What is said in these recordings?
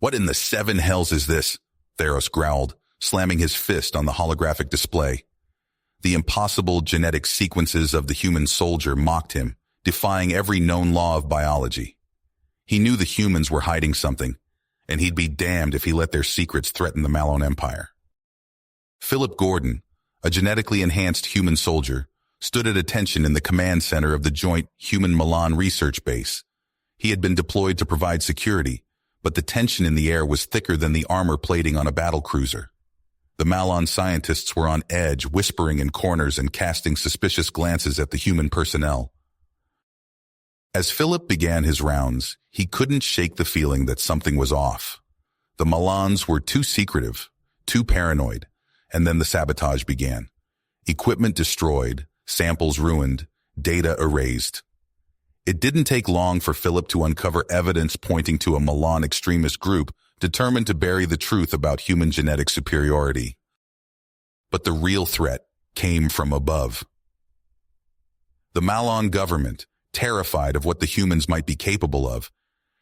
What in the seven hells is this? Theros growled, slamming his fist on the holographic display. The impossible genetic sequences of the human soldier mocked him, defying every known law of biology. He knew the humans were hiding something, and he'd be damned if he let their secrets threaten the Malone Empire. Philip Gordon, a genetically enhanced human soldier, stood at attention in the command center of the joint Human-Milan research base. He had been deployed to provide security, but the tension in the air was thicker than the armor plating on a battle cruiser. The Malon scientists were on edge, whispering in corners and casting suspicious glances at the human personnel. As Philip began his rounds, he couldn't shake the feeling that something was off. The Malons were too secretive, too paranoid, and then the sabotage began. Equipment destroyed, samples ruined, data erased. It didn't take long for Philip to uncover evidence pointing to a Malon extremist group determined to bury the truth about human genetic superiority. But the real threat came from above. The Malon government, terrified of what the humans might be capable of,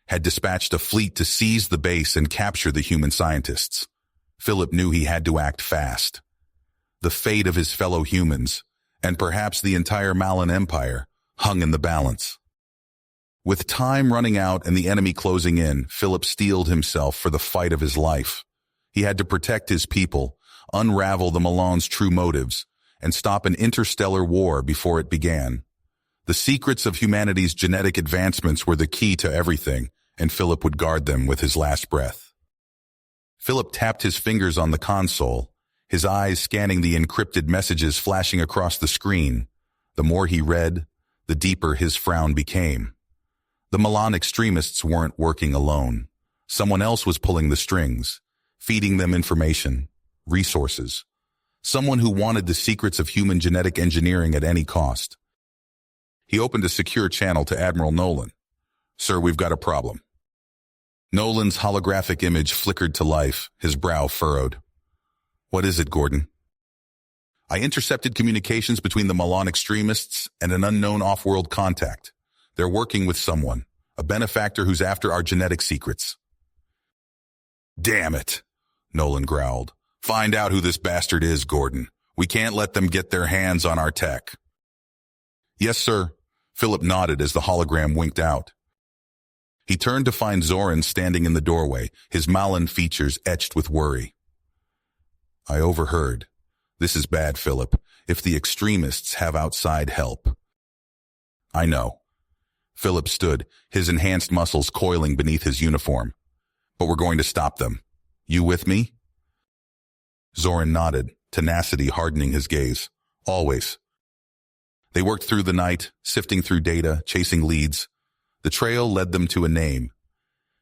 had dispatched a fleet to seize the base and capture the human scientists. Philip knew he had to act fast. The fate of his fellow humans, and perhaps the entire Malon Empire, hung in the balance. With time running out and the enemy closing in, Philip steeled himself for the fight of his life. He had to protect his people, unravel the Malon's true motives, and stop an interstellar war before it began. The secrets of humanity's genetic advancements were the key to everything, and Philip would guard them with his last breath. Philip tapped his fingers on the console, his eyes scanning the encrypted messages flashing across the screen. The more he read, the deeper his frown became. The Malon extremists weren't working alone. Someone else was pulling the strings, feeding them information, resources. Someone who wanted the secrets of human genetic engineering at any cost. He opened a secure channel to Admiral Nolan. "Sir, we've got a problem." Nolan's holographic image flickered to life, his brow furrowed. "What is it, Gordon?" "I intercepted communications between the Malon extremists and an unknown off-world contact. They're working with someone, a benefactor who's after our genetic secrets." "Damn it," Nolan growled. "Find out who this bastard is, Gordon. We can't let them get their hands on our tech." "Yes, sir." Philip nodded as the hologram winked out. He turned to find Zoran standing in the doorway, his Malon features etched with worry. "I overheard. This is bad, Philip, if the extremists have outside help." "I know." Philip stood, his enhanced muscles coiling beneath his uniform. "But we're going to stop them. You with me?" Zoran nodded, tenacity hardening his gaze. "Always." They worked through the night, sifting through data, chasing leads. The trail led them to a name.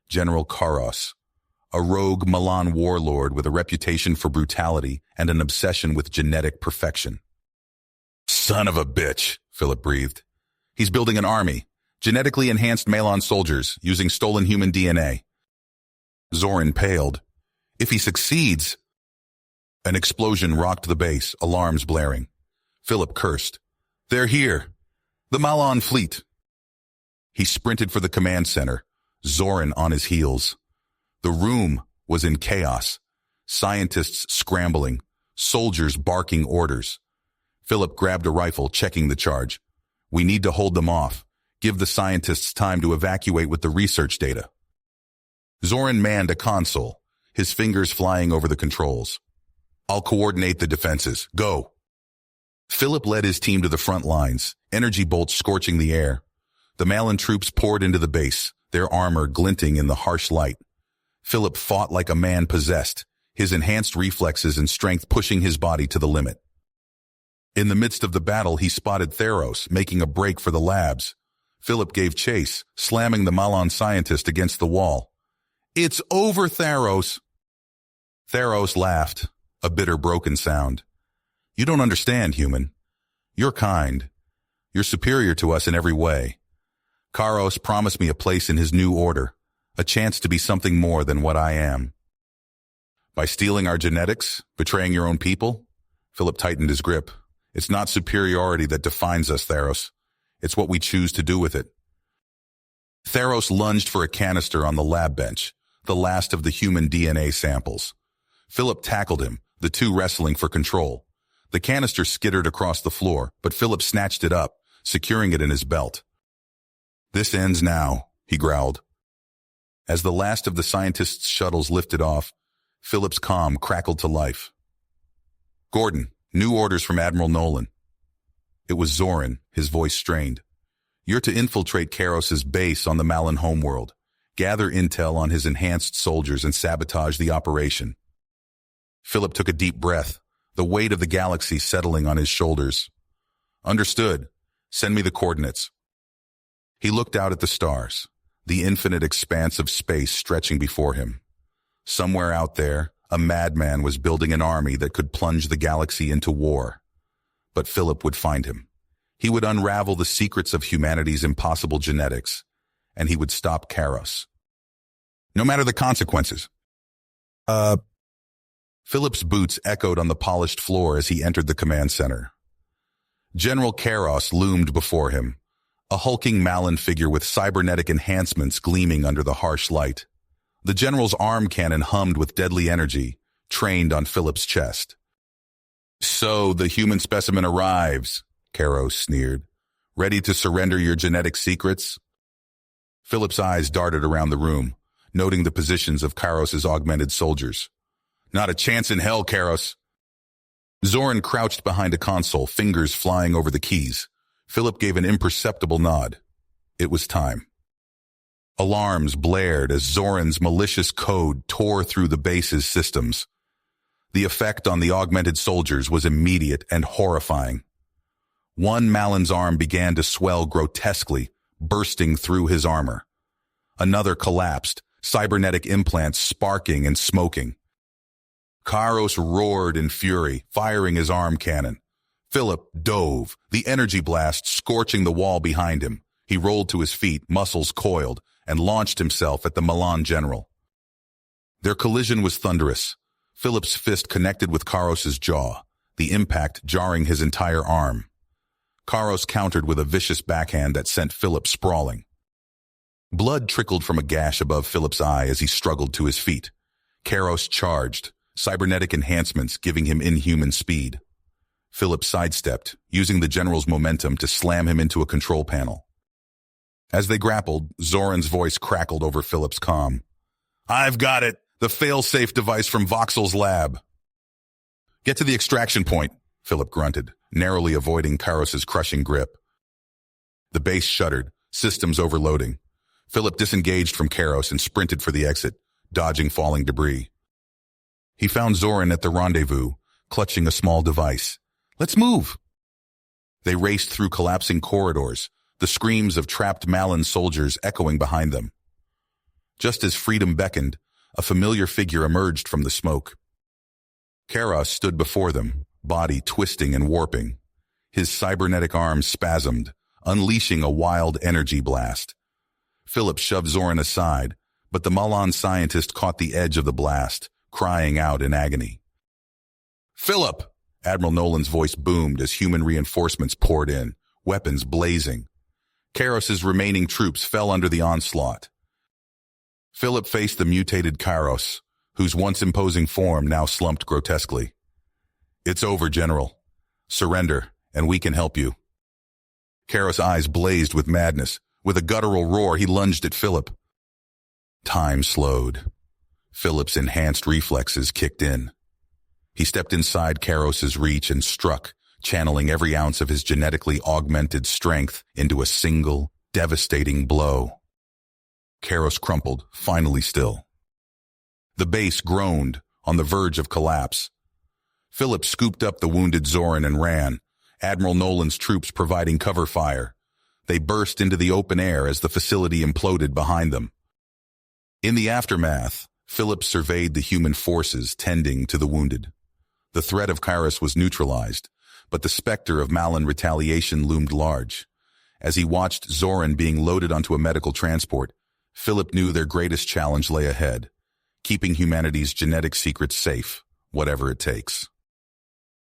General Karos, a rogue Malon warlord with a reputation for brutality and an obsession with genetic perfection. "Son of a bitch," Philip breathed. "He's building an army, genetically enhanced Malon soldiers using stolen human DNA." Zoran paled. "If he succeeds—" An explosion rocked the base, alarms blaring. Philip cursed. "They're here! The Malon fleet!" He sprinted for the command center, Zoran on his heels. The room was in chaos. Scientists scrambling, soldiers barking orders. Philip grabbed a rifle, checking the charge. "We need to hold them off. Give the scientists time to evacuate with the research data." Zoran manned a console, his fingers flying over the controls. "I'll coordinate the defenses. Go." Philip led his team to the front lines, energy bolts scorching the air. The Malon troops poured into the base, their armor glinting in the harsh light. Philip fought like a man possessed, his enhanced reflexes and strength pushing his body to the limit. In the midst of the battle, he spotted Theros, making a break for the labs. Philip gave chase, slamming the Malon scientist against the wall. "It's over, Theros!" Theros laughed, a bitter, broken sound. "You don't understand, human. You're kind. You're superior to us in every way. Karos promised me a place in his new order, a chance to be something more than what I am." "By stealing our genetics, betraying your own people?" Philip tightened his grip. "It's not superiority that defines us, Theros. It's what we choose to do with it." Theros lunged for a canister on the lab bench. the last of the human DNA samples. Philip tackled him, the two wrestling for control. The canister skittered across the floor, but Philip snatched it up, securing it in his belt. "This ends now," he growled. As the last of the scientists' shuttles lifted off, Philip's comm crackled to life. "Gordon, new orders from Admiral Nolan." It was Zoran, his voice strained. "You're to infiltrate Karos's base on the Malin homeworld, gather intel on his enhanced soldiers and sabotage the operation." Philip took a deep breath, the weight of the galaxy settling on his shoulders. "Understood. Send me the coordinates." He looked out at the stars, the infinite expanse of space stretching before him. Somewhere out there, a madman was building an army that could plunge the galaxy into war. But Philip would find him. He would unravel the secrets of humanity's impossible genetics, and he would stop Karos. No matter the consequences. Philip's boots echoed on the polished floor as he entered the command center. General Karos loomed before him, a hulking Malin figure with cybernetic enhancements gleaming under the harsh light. The general's arm cannon hummed with deadly energy, trained on Philip's chest. "So the human specimen arrives," Karos sneered. "Ready to surrender your genetic secrets?" Philip's eyes darted around the room, noting the positions of Karos's augmented soldiers. "Not a chance in hell, Karos." Zoran crouched behind a console, fingers flying over the keys. Philip gave an imperceptible nod. It was time. Alarms blared as Zoran's malicious code tore through the base's systems. The effect on the augmented soldiers was immediate and horrifying. One Malin's arm began to swell grotesquely, bursting through his armor. Another collapsed, cybernetic implants sparking and smoking. Karos roared in fury, firing his arm cannon. Philip dove, the energy blast scorching the wall behind him. He rolled to his feet, muscles coiled, and launched himself at the Milan general. Their collision was thunderous. Philip's fist connected with Karos's jaw, the impact jarring his entire arm. Karos countered with a vicious backhand that sent Philip sprawling. Blood trickled from a gash above Philip's eye as he struggled to his feet. Karos charged, cybernetic enhancements giving him inhuman speed. Philip sidestepped, using the general's momentum to slam him into a control panel. As they grappled, Zoran's voice crackled over Philip's comm. "I've got it! The fail-safe device from Voxel's lab." "Get to the extraction point," Philip grunted, narrowly avoiding Karos's crushing grip. The base shuddered, systems overloading. Philip disengaged from Karos and sprinted for the exit, dodging falling debris. He found Zoran at the rendezvous, clutching a small device. "Let's move!" They raced through collapsing corridors, the screams of trapped Malin soldiers echoing behind them. Just as freedom beckoned, a familiar figure emerged from the smoke. Karos stood before them, body twisting and warping. His cybernetic arms spasmed, unleashing a wild energy blast. Philip shoved Zoran aside, but the Milan scientist caught the edge of the blast, crying out in agony. "Philip!" Admiral Nolan's voice boomed as human reinforcements poured in, weapons blazing. Karos's remaining troops fell under the onslaught. Philip faced the mutated Karos, whose once imposing form now slumped grotesquely. "It's over, General. Surrender, and we can help you." Karos' eyes blazed with madness. With a guttural roar, he lunged at Philip. Time slowed. Philip's enhanced reflexes kicked in. He stepped inside Karos's reach and struck, channeling every ounce of his genetically augmented strength into a single, devastating blow. Karos crumpled, finally still. The base groaned, on the verge of collapse. Philip scooped up the wounded Zoran and ran, Admiral Nolan's troops providing cover fire. They burst into the open air as the facility imploded behind them. In the aftermath, Philip surveyed the human forces tending to the wounded. The threat of Karos was neutralized, but the specter of Malin retaliation loomed large. As he watched Zoran being loaded onto a medical transport, Philip knew their greatest challenge lay ahead, keeping humanity's genetic secrets safe, whatever it takes.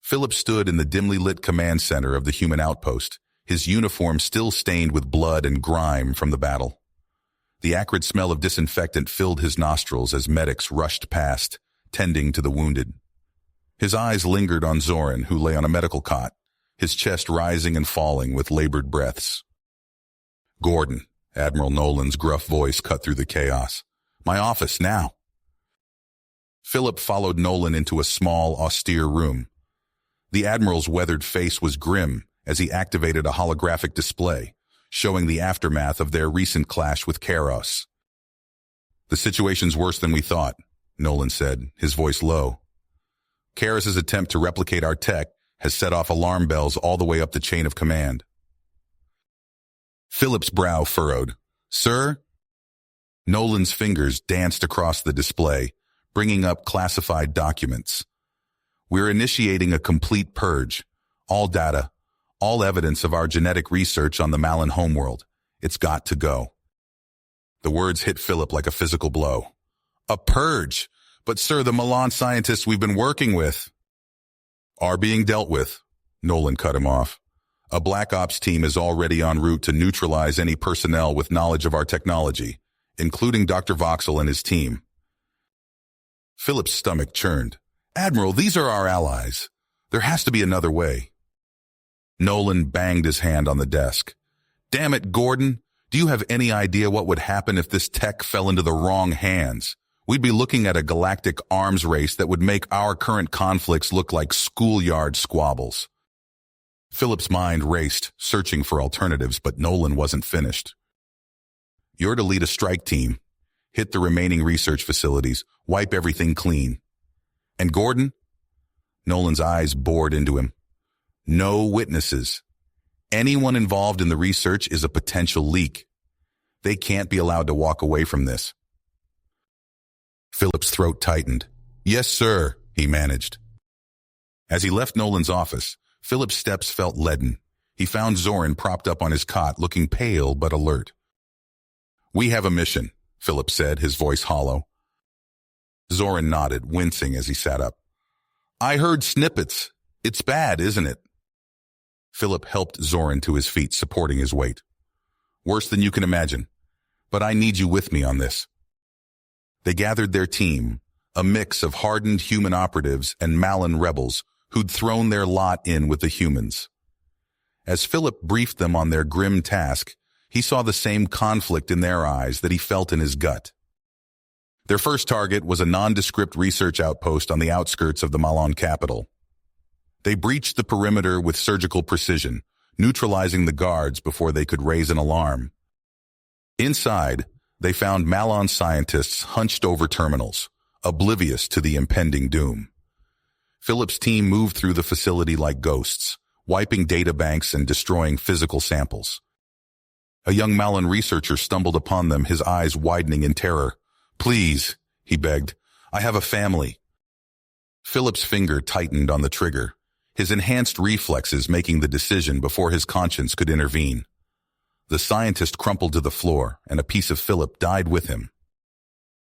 Philip stood in the dimly lit command center of the human outpost, his uniform still stained with blood and grime from the battle. The acrid smell of disinfectant filled his nostrils as medics rushed past, tending to the wounded. His eyes lingered on Zoran, who lay on a medical cot, his chest rising and falling with labored breaths. "Gordon," Admiral Nolan's gruff voice cut through the chaos. "My office, now." Philip followed Nolan into a small, austere room. The Admiral's weathered face was grim as he activated a holographic display, showing the aftermath of their recent clash with Kairos. "The situation's worse than we thought," Nolan said, his voice low. "Kairos's attempt to replicate our tech has set off alarm bells all the way up the chain of command." Philip's brow furrowed. "Sir?" Nolan's fingers danced across the display, bringing up classified documents. "We're initiating a complete purge. All data, all evidence of our genetic research on the Malin homeworld. It's got to go." The words hit Philip like a physical blow. "A purge? But sir, the Milan scientists we've been working with are being dealt with," Nolan cut him off. "A Black Ops team is already en route to neutralize any personnel with knowledge of our technology, including Dr. Voxel and his team." Philip's stomach churned. "Admiral, these are our allies. There has to be another way." Nolan banged his hand on the desk. "Damn it, Gordon. Do you have any idea what would happen if this tech fell into the wrong hands? We'd be looking at a galactic arms race that would make our current conflicts look like schoolyard squabbles." Philip's mind raced, searching for alternatives, but Nolan wasn't finished. "You're to lead a strike team, hit the remaining research facilities, wipe everything clean. And Gordon?" Nolan's eyes bored into him. "No witnesses. Anyone involved in the research is a potential leak. They can't be allowed to walk away from this." Philip's throat tightened. "Yes, sir," he managed. As he left Nolan's office, Philip's steps felt leaden. He found Zoran propped up on his cot, looking pale but alert. "We have a mission," Philip said, his voice hollow. Zoran nodded, wincing as he sat up. "I heard snippets. It's bad, isn't it?" Philip helped Zoran to his feet, supporting his weight. "Worse than you can imagine. But I need you with me on this." They gathered their team, a mix of hardened human operatives and Malin rebels who'd thrown their lot in with the humans. As Philip briefed them on their grim task, he saw the same conflict in their eyes that he felt in his gut. Their first target was a nondescript research outpost on the outskirts of the Malin capital. They breached the perimeter with surgical precision, neutralizing the guards before they could raise an alarm. Inside, they found Malin scientists hunched over terminals, oblivious to the impending doom. Philip's team moved through the facility like ghosts, wiping databanks and destroying physical samples. A young Malin researcher stumbled upon them, his eyes widening in terror. "Please," he begged, "I have a family." Philip's finger tightened on the trigger, his enhanced reflexes making the decision before his conscience could intervene. The scientist crumpled to the floor, and a piece of Philip died with him.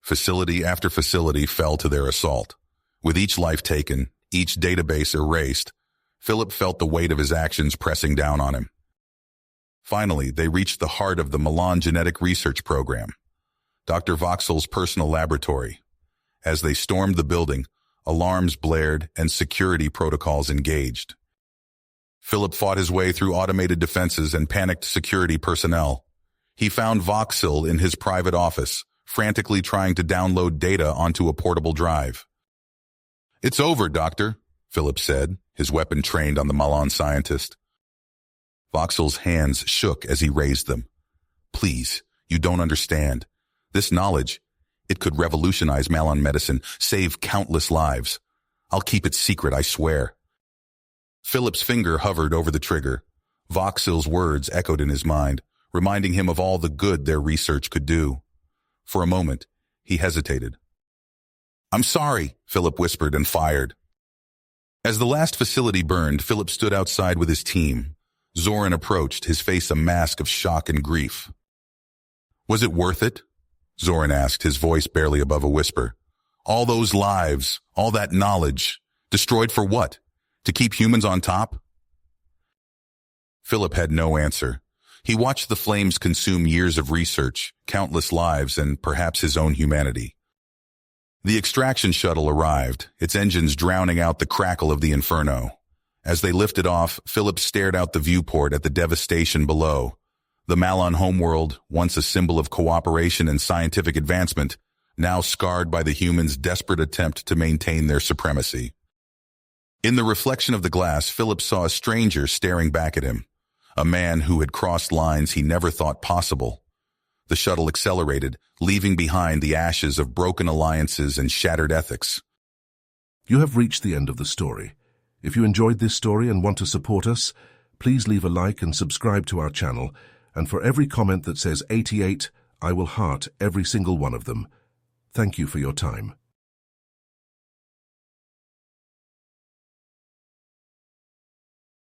Facility after facility fell to their assault. With each life taken, each database erased, Philip felt the weight of his actions pressing down on him. Finally, they reached the heart of the Milan Genetic Research Program, Dr. Voxel's personal laboratory. As they stormed the building, alarms blared and security protocols engaged. Philip fought his way through automated defenses and panicked security personnel. He found Voxel in his private office, frantically trying to download data onto a portable drive. "It's over, Doctor," Philip said, his weapon trained on the Milan scientist. Voxel's hands shook as he raised them. "Please, you don't understand. This knowledge, it could revolutionize Malin medicine, save countless lives. I'll keep it secret, I swear." Philip's finger hovered over the trigger. Voxel's words echoed in his mind, reminding him of all the good their research could do. For a moment, he hesitated. "I'm sorry," Philip whispered and fired. As the last facility burned, Philip stood outside with his team. Zoran approached, his face a mask of shock and grief. "Was it worth it?" Zoran asked, his voice barely above a whisper. "All those lives, all that knowledge, destroyed for what? To keep humans on top?" Philip had no answer. He watched the flames consume years of research, countless lives, and perhaps his own humanity. The extraction shuttle arrived, its engines drowning out the crackle of the inferno. As they lifted off, Philip stared out the viewport at the devastation below. The Malon homeworld, once a symbol of cooperation and scientific advancement, now scarred by the humans' desperate attempt to maintain their supremacy. In the reflection of the glass, Philip saw a stranger staring back at him, a man who had crossed lines he never thought possible. The shuttle accelerated, leaving behind the ashes of broken alliances and shattered ethics. You have reached the end of the story. If you enjoyed this story and want to support us, please leave a like and subscribe to our channel, and for every comment that says 88, I will heart every single one of them. Thank you for your time.